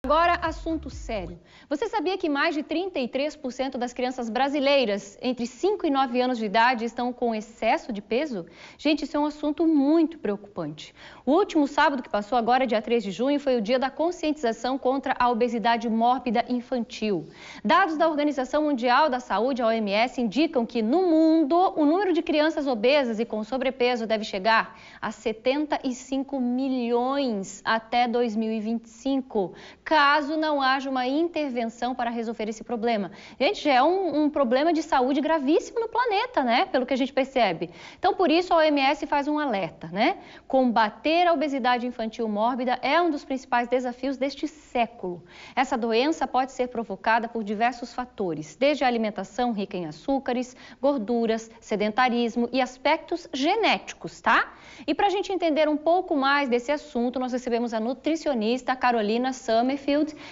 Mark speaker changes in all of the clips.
Speaker 1: Agora, assunto sério. Você sabia que mais de 33% das crianças brasileiras entre 5 e 9 anos de idade estão com excesso de peso? Gente, isso é um assunto muito preocupante. O último sábado que passou, agora dia 3 de junho, foi o dia da conscientização contra a obesidade mórbida infantil. Dados da Organização Mundial da Saúde, a OMS, indicam que no mundo o número de crianças obesas e com sobrepeso deve chegar a 75 milhões até 2025. Caso não haja uma intervenção para resolver esse problema. Gente, já é um problema de saúde gravíssimo no planeta, né? Pelo que a gente percebe. Então, por isso, a OMS faz um alerta, né? Combater a obesidade infantil mórbida é um dos principais desafios deste século. Essa doença pode ser provocada por diversos fatores, desde a alimentação rica em açúcares, gorduras, sedentarismo e aspectos genéticos, tá? E para a gente entender um pouco mais desse assunto, nós recebemos a nutricionista Carolina Summerfield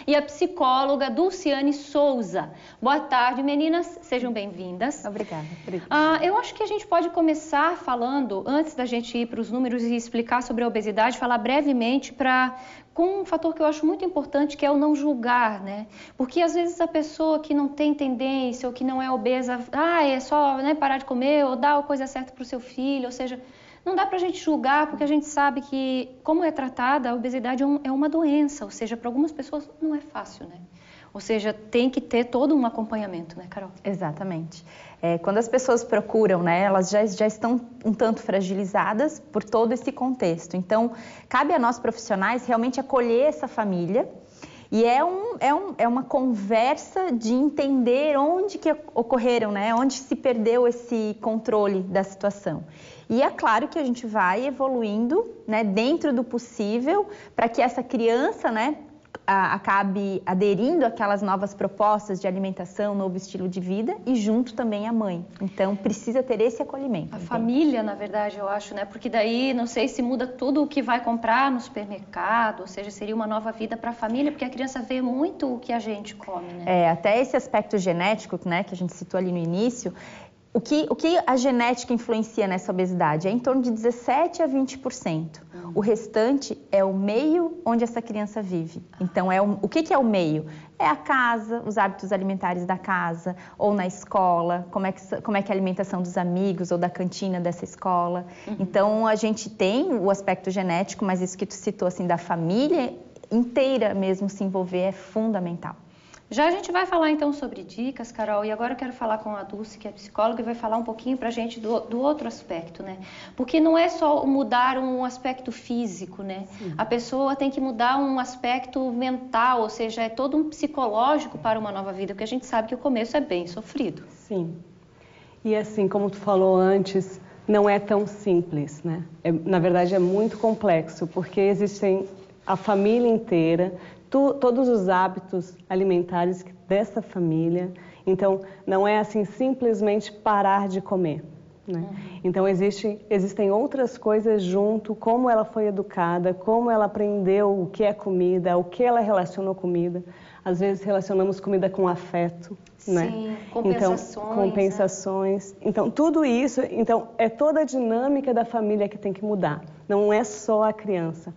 Speaker 1: e a psicóloga Dulciane Souza. Boa tarde, meninas. Sejam bem-vindas.
Speaker 2: Obrigada.
Speaker 1: Eu acho que a gente pode começar falando, antes da gente ir para os números e explicar sobre a obesidade, falar brevemente com um fator que eu acho muito importante, que é o não julgar, né? Porque às vezes a pessoa que não tem tendência ou que não é obesa, é só, né, parar de comer ou dar a coisa certa para o seu filho, ou seja, não dá pra gente julgar, porque a gente sabe que, como é tratada, a obesidade é uma doença, ou seja, para algumas pessoas não é fácil, né? Ou seja, tem que ter todo um acompanhamento, né, Carol?
Speaker 2: Exatamente. Quando as pessoas procuram, né, elas já estão um tanto fragilizadas por todo esse contexto. Então, cabe a nós profissionais realmente acolher essa família. E é uma conversa de entender onde que ocorreram, né? Onde se perdeu esse controle da situação. E é claro que a gente vai evoluindo, né, dentro do possível para que essa criança, né, acabe aderindo àquelas novas propostas de alimentação, novo estilo de vida e junto também a mãe. Então, precisa ter esse acolhimento.
Speaker 1: A família, na verdade, eu acho, né? Porque daí, não sei se muda tudo o que vai comprar no supermercado, ou seja, seria uma nova vida para a família, porque a criança vê muito o que a gente come, né?
Speaker 2: Até esse aspecto genético, né, que a gente citou ali no início, o que a genética influencia nessa obesidade? É em torno de 17% a 20%. O restante é o meio onde essa criança vive. Então, o que é o meio? É a casa, os hábitos alimentares da casa, ou na escola, como é que é a alimentação dos amigos ou da cantina dessa escola. Então, a gente tem o aspecto genético, mas isso que tu citou, assim, da família inteira mesmo se envolver é fundamental.
Speaker 1: Já a gente vai falar então sobre dicas, Carol, e agora eu quero falar com a Dulce, que é psicóloga, e vai falar um pouquinho pra gente do outro aspecto, né? Porque não é só mudar um aspecto físico, né? Sim. A pessoa tem que mudar um aspecto mental, ou seja, é todo um psicológico para uma nova vida, porque a gente sabe que o começo é bem sofrido.
Speaker 3: Sim. E assim, como tu falou antes, não é tão simples, né? Na verdade, é muito complexo, porque existem a família inteira, todos os hábitos alimentares dessa família. Então, não é assim simplesmente parar de comer, né? Então, existem outras coisas junto, como ela foi educada, como ela aprendeu o que é comida, o que ela relacionou comida. Às vezes, relacionamos comida com afeto, né?
Speaker 1: Sim, compensações.
Speaker 3: Então, compensações. Né? Então, tudo isso, é toda a dinâmica da família que tem que mudar. Não é só a criança.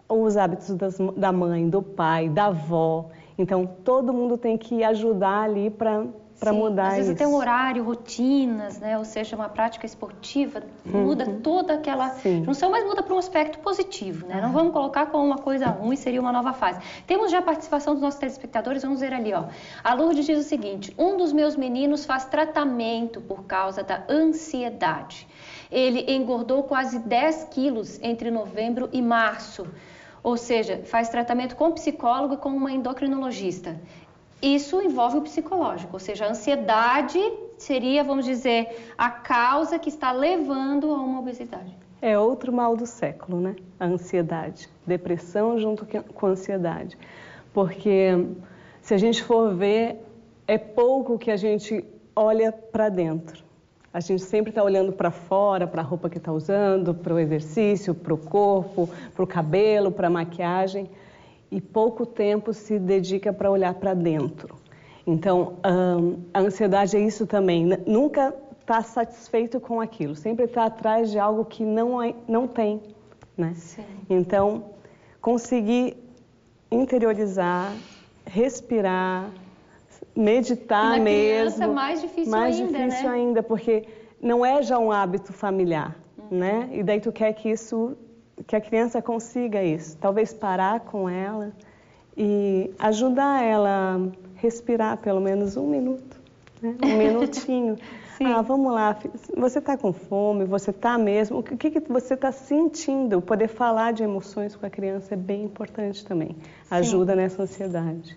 Speaker 3: Os hábitos da mãe, do pai, da avó. Então, todo mundo tem que ajudar ali para mudar isso.
Speaker 1: Às vezes tem um horário, rotinas, né? Ou seja, uma prática esportiva, muda toda aquela junção, mas muda para um aspecto positivo, né? Não vamos colocar como uma coisa ruim, seria uma nova fase. Temos já a participação dos nossos telespectadores, vamos ver ali, ó. A Lourdes diz o seguinte: um dos meus meninos faz tratamento por causa da ansiedade. Ele engordou quase 10 quilos entre novembro e março. Ou seja, faz tratamento com psicólogo e com uma endocrinologista. Isso envolve o psicológico, ou seja, a ansiedade seria, vamos dizer, a causa que está levando a uma obesidade.
Speaker 3: É outro mal do século, né? A ansiedade. Depressão junto com a ansiedade. Porque, se a gente for ver, é pouco que a gente olha para dentro. A gente sempre está olhando para fora, para a roupa que está usando, para o exercício, para o corpo, para o cabelo, para a maquiagem. E pouco tempo se dedica para olhar para dentro. Então, a ansiedade é isso também. Nunca está satisfeito com aquilo. Sempre está atrás de algo que não tem, né?
Speaker 1: Sim.
Speaker 3: Então, conseguir interiorizar, respirar, meditar mesmo.
Speaker 1: Na criança é mais difícil
Speaker 3: mais
Speaker 1: ainda,
Speaker 3: difícil
Speaker 1: né?
Speaker 3: ainda, porque não é já um hábito familiar, né? E daí tu quer que a criança consiga isso. Talvez parar com ela e ajudar ela a respirar pelo menos 1 minuto, né? 1 minutinho. Ah, vamos lá, você está com fome, você está mesmo, o que você está sentindo? Poder falar de emoções com a criança é bem importante também, ajuda nessa ansiedade.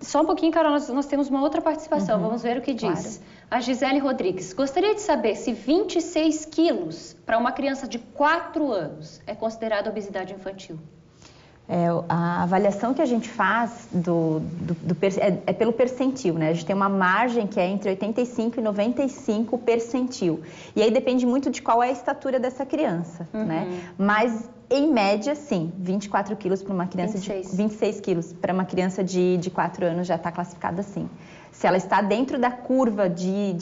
Speaker 1: Só um pouquinho, Carol, nós temos uma outra participação, vamos ver o que diz. Claro. A Gisele Rodrigues, gostaria de saber se 26 quilos para uma criança de 4 anos é considerada obesidade infantil.
Speaker 2: A avaliação que a gente faz é pelo percentil, né? A gente tem uma margem que é entre 85 e 95 percentil. E aí depende muito de qual é a estatura dessa criança, né? Mas, em média, sim, 24 quilos para uma criança 26 quilos para uma criança de 4 anos já está classificada assim. Se ela está dentro da curva de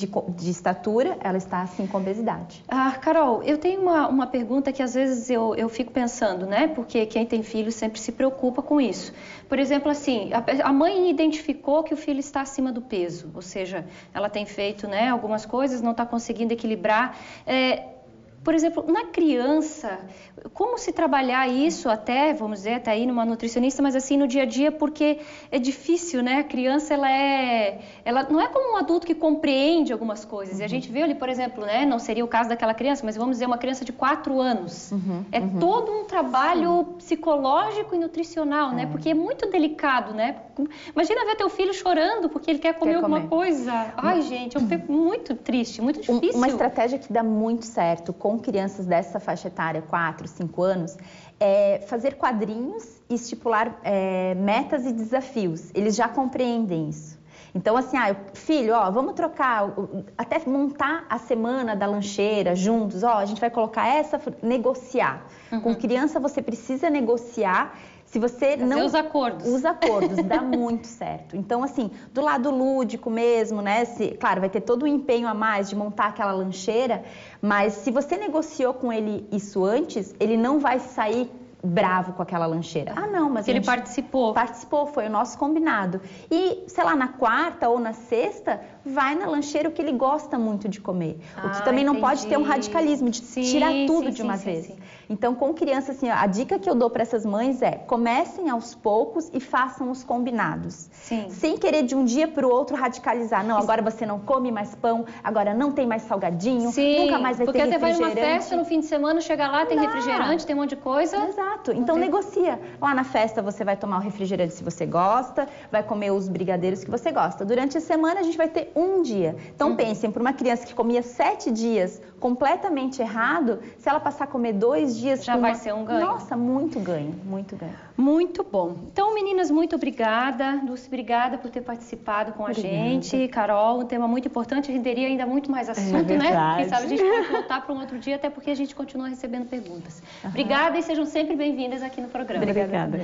Speaker 2: estatura, ela está assim com obesidade.
Speaker 1: Ah, Carol, eu tenho uma pergunta que às vezes eu fico pensando, né? Porque quem tem filho sempre se preocupa com isso. Por exemplo, assim, a mãe identificou que o filho está acima do peso, ou seja, ela tem feito, né, algumas coisas, não está conseguindo equilibrar. Por exemplo, na criança, como se trabalhar isso até, vamos dizer, até ir numa nutricionista, mas assim no dia a dia, porque é difícil, né? A criança, ela não é como um adulto que compreende algumas coisas. E a gente vê ali, por exemplo, né? Não seria o caso daquela criança, mas vamos dizer uma criança de 4 anos. Todo um trabalho psicológico e nutricional, né? Porque é muito delicado, né? Imagina ver teu filho chorando porque ele quer comer alguma coisa. Ai, gente, eu fico muito triste, muito difícil.
Speaker 2: Uma estratégia que dá muito certo com crianças dessa faixa etária, 4, 5 anos, é fazer quadrinhos e estipular metas e desafios. Eles já compreendem isso. Então, assim, filho, vamos trocar, até montar a semana da lancheira juntos, a gente vai colocar negociar. Com criança, você precisa negociar. Se você não...
Speaker 1: os acordos.
Speaker 2: Os acordos, dá muito certo. Então, assim, do lado lúdico mesmo, né? Claro, vai ter todo o empenho a mais de montar aquela lancheira, mas se você negociou com ele isso antes, ele não vai sair bravo com aquela lancheira. Não, mas
Speaker 1: ele participou.
Speaker 2: Participou, foi o nosso combinado. E, sei lá, na quarta ou na sexta, vai na lancheira o que ele gosta muito de comer. O que também não pode ter um radicalismo de tirar tudo de uma vez. Então, com criança, assim, a dica que eu dou para essas mães é: comecem aos poucos e façam os combinados. Sem querer de um dia para o outro radicalizar. Não, agora você não come mais pão, agora não tem mais salgadinho, nunca mais vai ter refrigerante.
Speaker 1: Porque você vai numa festa no fim de semana, chega lá, tem refrigerante, tem um monte de coisa.
Speaker 2: Exato. Então, negocia. Lá na festa você vai tomar o refrigerante se você gosta, vai comer os brigadeiros que você gosta. Durante a semana a gente vai ter um dia. Então, pensem, para uma criança que comia 7 dias completamente errado, se ela passar a comer 2 dias...
Speaker 1: Já vai ser um ganho.
Speaker 2: Nossa, muito ganho, muito ganho.
Speaker 1: Muito bom. Então, meninas, muito obrigada. Dulce, obrigada por ter participado com a gente. Carol, um tema muito importante, renderia ainda muito mais assunto, né? Quem sabe a gente pode voltar para um outro dia, até porque a gente continua recebendo perguntas. Obrigada e sejam sempre bem-vindas aqui no programa.
Speaker 3: Obrigada.